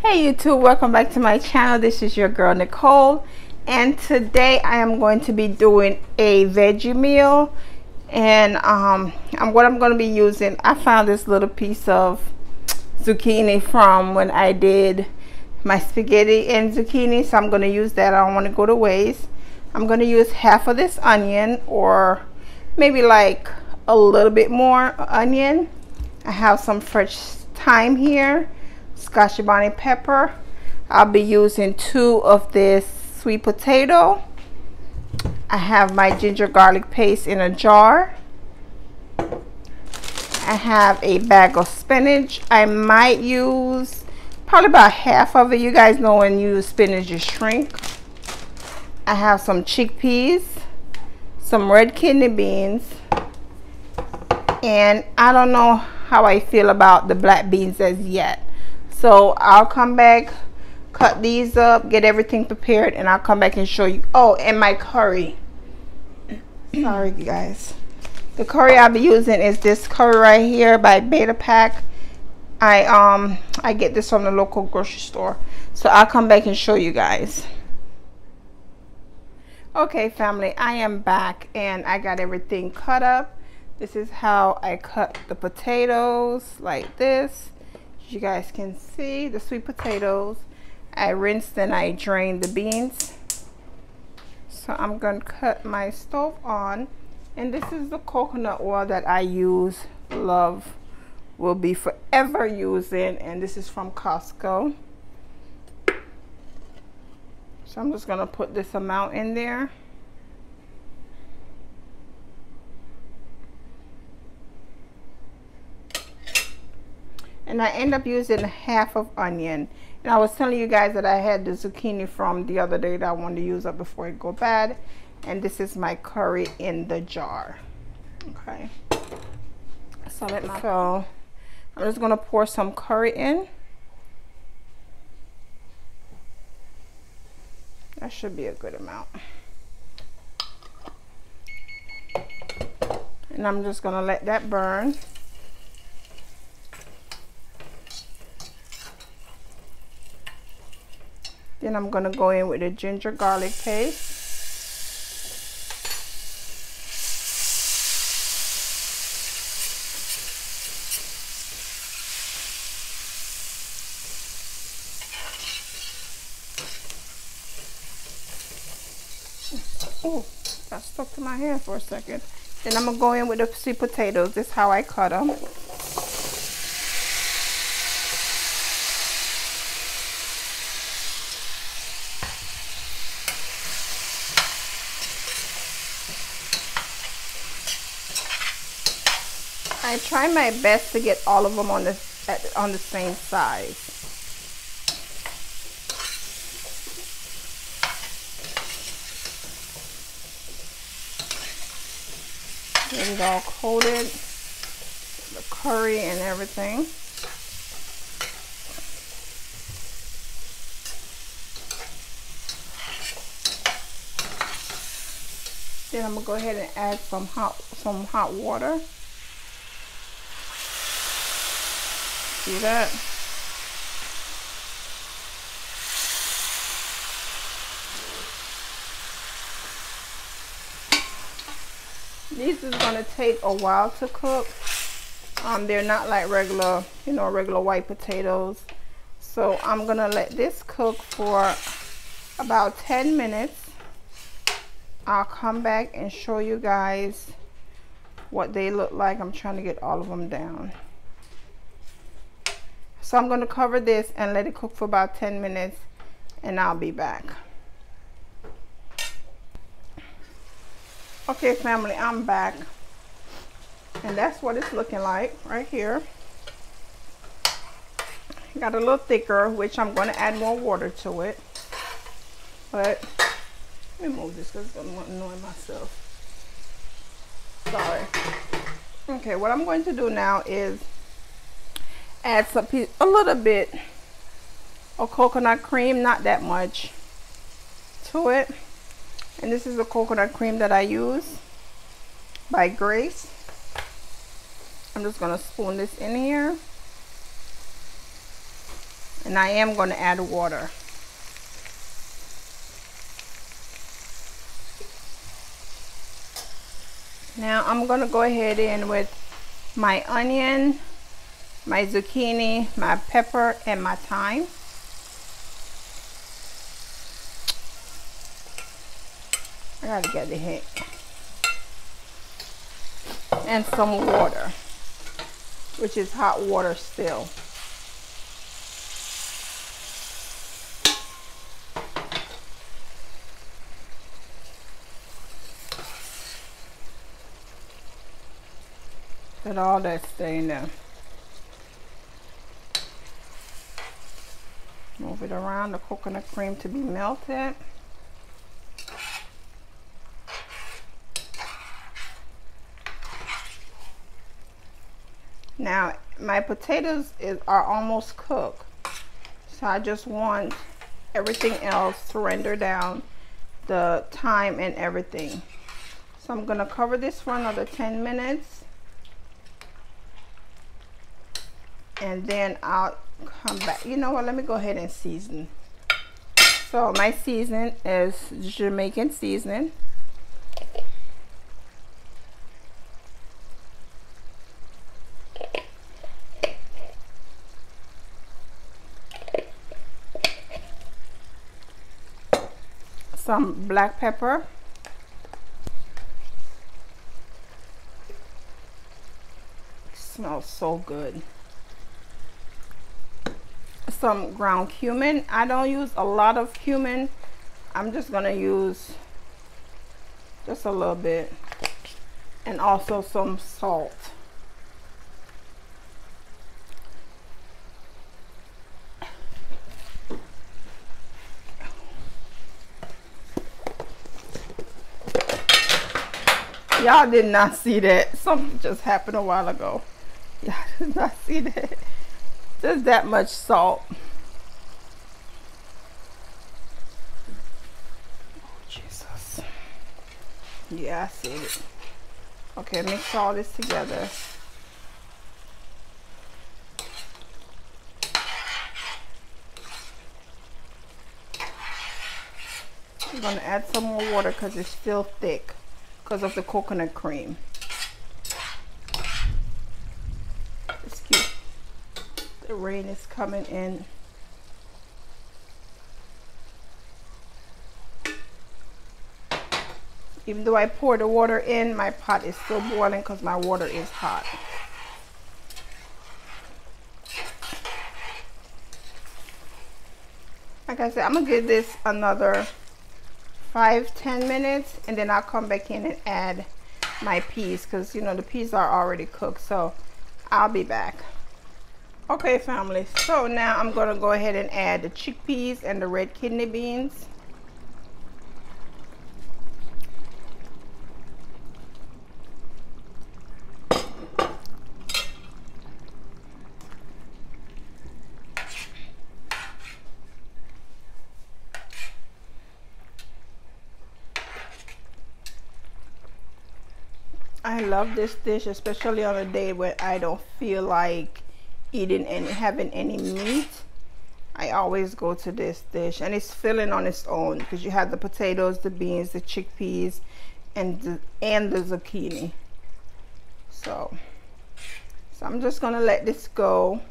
Hey YouTube, welcome back to my channel. This is your girl Nicole, and today I am going to be doing a veggie meal. And what I'm going to be using, I found this little piece of zucchini from when I did my spaghetti and zucchini, so I'm going to use that. I don't want to go to waste. I'm going to use half of this onion, or maybe like a little bit more onion. I have some fresh thyme here, Scotch Bonnet pepper. I'll be using 2 of this sweet potato. I have my ginger garlic paste in a jar. I have a bag of spinach. I might use probably about half of it. You guys know when you use spinach, you shrink. I have some chickpeas, some red kidney beans, and I don't know how I feel about the black beans as yet. So I'll come back, cut these up, get everything prepared, and I'll come back and show you. Oh, and my curry. Sorry you guys. The curry I'll be using is this curry right here by Betapac. I get this from the local grocery store. So I'll come back and show you guys. Okay family, I am back and I got everything cut up. This is how I cut the potatoes, like this. As you guys can see, the sweet potatoes. I rinsed and I drained the beans. So I'm going to cut my stove on. And this is the coconut oil that I use, love, will be forever using. And this is from Costco. So I'm just going to put this amount in there. And I end up using half of onion. And I was telling you guys that I had the zucchini from the other day that I wanted to use up before it go bad. And this is my curry in the jar. Okay. So I'm just going to pour some curry in. That should be a good amount. And I'm just going to let that burn. Then I'm going to go in with the ginger garlic paste. Oh, that stuck to my hand for a second. Then I'm going to go in with the sweet potatoes. This is how I cut them. I try my best to get all of them on the same size. Get it all coated, the curry and everything. Then I'm gonna go ahead and add some hot water. See that? These is going to take a while to cook. They're not like regular, regular white potatoes. So I'm going to let this cook for about 10 minutes. I'll come back and show you guys what they look like. I'm trying to get all of them down. So I'm going to cover this and let it cook for about 10 minutes and I'll be back. Okay family, I'm back. And that's what it's looking like right here. Got a little thicker, which I'm going to add more water to it. But let me move this because I'm annoying myself. Sorry. Okay, what I'm going to do now is add a little bit of coconut cream, not that much, to it. And this is the coconut cream that I use by Grace. I'm just going to spoon this in here. and I am going to add water. Now I'm going to go ahead in with my onion, my zucchini, my pepper, and my thyme. I gotta get the hit. And some water, which is hot water still. Let all that stay in there. Move it around the coconut cream to be melted. Now my potatoes are almost cooked, so I just want everything else to render down, the thyme and everything. So I'm gonna cover this for another 10 minutes. And then I'll come back. You know what, let me go ahead and season. So my seasoning is Jamaican Seasoning. Some black pepper. It smells so good. Some ground cumin. I don't use a lot of cumin. I'm just gonna use just a little bit. And also some salt. Y'all did not see that. Something just happened a while ago. Y'all did not see that. Just that much salt. Oh, Jesus. Yeah, I see it. Okay, mix all this together. I'm going to add some more water because it's still thick because of the coconut cream. Excuse. The rain is coming in. Even though I pour the water in, my pot is still boiling because my water is hot. Like I said, I'm gonna give this another 5-10 minutes, and then I'll come back in and add my peas because, you know, the peas are already cooked. So I'll be back. Okay, family, so now I'm going to go ahead and add the chickpeas and the red kidney beans. I love this dish, especially on a day when I don't feel like eating and having any meat. I always go to this dish, and it's filling on its own because you have the potatoes, the beans, the chickpeas, and the zucchini. So I'm just gonna let this go.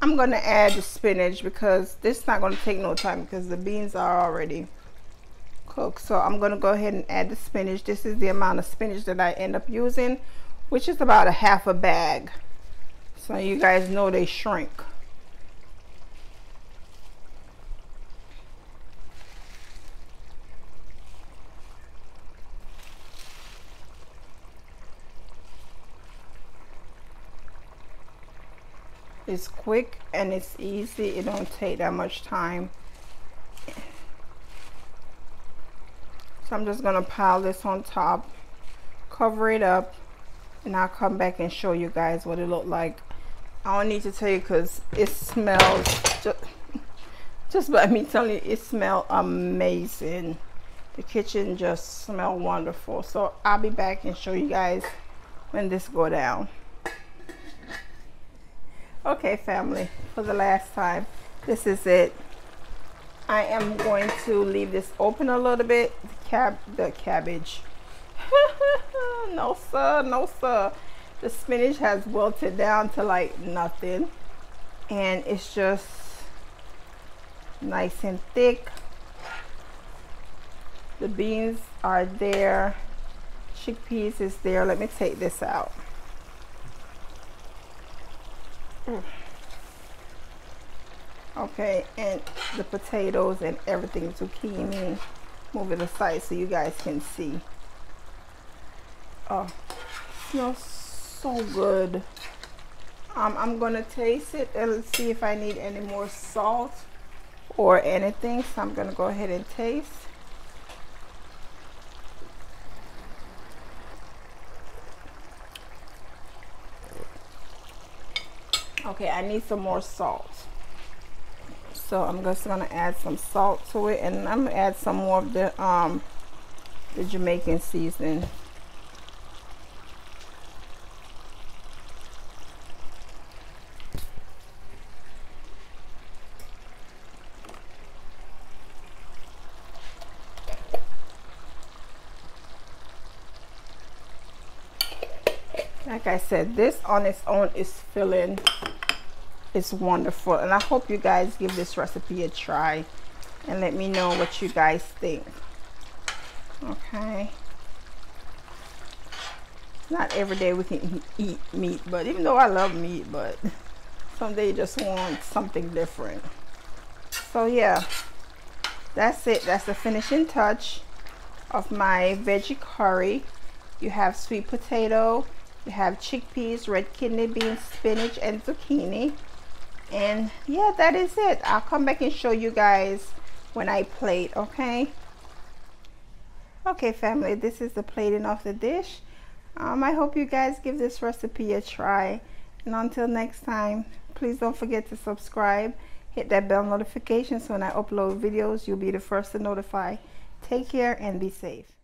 I'm gonna add the spinach because this is not gonna take no time because the beans are already cooked. So I'm gonna go ahead and add the spinach. This is the amount of spinach that I end up using, which is about a half a bag. So you guys know they shrink. It's quick and it's easy. It don't take that much time. So I'm just gonna pile this on top, cover it up, and I'll come back and show you guys what it looked like. I don't need to tell you because it smells, just by me telling you, it smells amazing. The kitchen just smells wonderful. So I'll be back and show you guys when this go down. Okay, family, for the last time, This is it. I am going to leave this open a little bit. The cabbage. No sir, no sir. The spinach has wilted down to like nothing. And it's just nice and thick. The beans are there. Chickpeas is there. Let me take this out. Okay, and the potatoes and everything, zucchini. Move it aside so you guys can see. Oh, smells so good. I'm gonna taste it and see if I need any more salt or anything. So I'm gonna go ahead and taste. Okay, I need some more salt. So I'm just gonna add some salt to it, and I'm gonna add some more of the Jamaican seasoning. Like I said, this on its own is filling. It's wonderful, and I hope you guys give this recipe a try and let me know what you guys think. Okay, not every day we can eat meat, but even though I love meat, but someday you just want something different. So yeah, that's it. That's the finishing touch of my veggie curry. You have sweet potato, you have chickpeas, red kidney beans, spinach, and zucchini. And yeah, that is it. I'll come back and show you guys when I plate. Okay, family, this is the plating of the dish. I hope you guys give this recipe a try, and until next time, please don't forget to subscribe, hit that bell notification so when I upload videos you'll be the first to notify. Take care and be safe.